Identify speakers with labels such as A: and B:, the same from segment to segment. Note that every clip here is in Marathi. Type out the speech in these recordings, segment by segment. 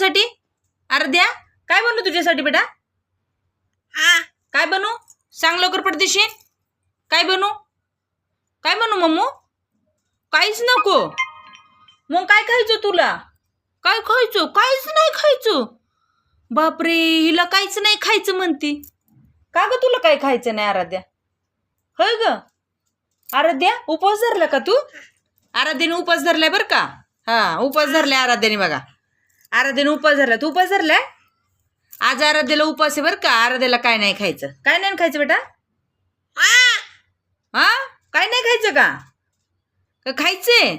A: तुझ्यासाठी? आराध्या काय बनवू तुझ्यासाठी बेटा? काय बनवू सांग लवकर पटदिशी. काय बनवू? काय बनवू मम्मू? काहीच नको. मग काय खायचं तुला? काय खायचं? काहीच नाही खायचं. बापरे, हिला काहीच नाही खायचं म्हणती. का ग तुला काय खायचं नाही आराध्या? होय ग आराध्या, उपवास धरला का तू? आराध्याने उपवास धरलाय बर का. हा, उपवास धरलाय आराध्याने. बघा, आराध्याने उपवास धरला. तू उपवास धरलाय? आज आराध्याला उपवास आहे बर का. आराध्याला काय नाही खायचं. काय नाही खायचं बेटा? हा, काय नाही खायचं का खायचंय?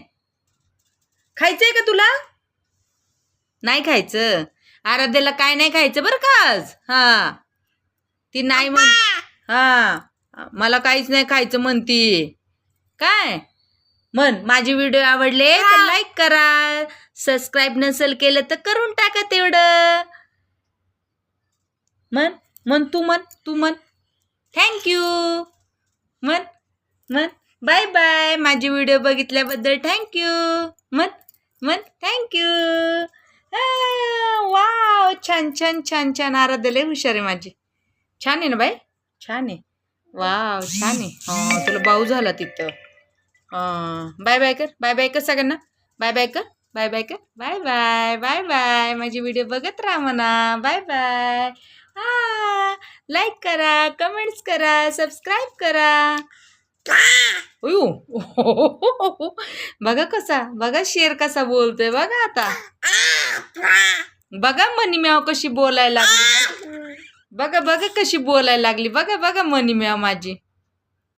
A: खायचंय का तुला? नाही खायचं. आराध्याला काय नाही खायचं बरं का आज. हा, ती नाही म्हण. हा, मला काहीच नाही खायचं म्हणती. काय म्हण? माझे व्हिडिओ आवडले तर लाईक करा, सबस्क्राईब नसेल केलं तर करून टाका तेवढं. म्हण म्हण तू म्हण तू म्हण थँक्यू. म्हण म्हण बाय बाय. माझे व्हिडिओ बघितल्याबद्दल थँक्यू. म्हण म्हण थँक्यू. वाव, छान छान छान छान. आराध्या लय हुशार आहे माझी. छान आहे ना बाई? छान आहे. वाव, छान आहे. तुला भाऊ झाला तिथं. बाय बाय कर. बाय बाय कर सगळ्यांना. बाय बाय कर. बाय बाय कर. Bye bye bye bye. माझी व्हिडिओ बघत राहा म्हणा. Bye bye. लाईक करा, कमेंट्स करा, सबस्क्राईब करा. बघा कसा, बघा शेर कसा बोलतोय बघा आता. बघा मनी म्याव कशी बोलायला लागली. बघा बघा कशी बोलायला लागली. बघा बघा मनी म्याव माझी.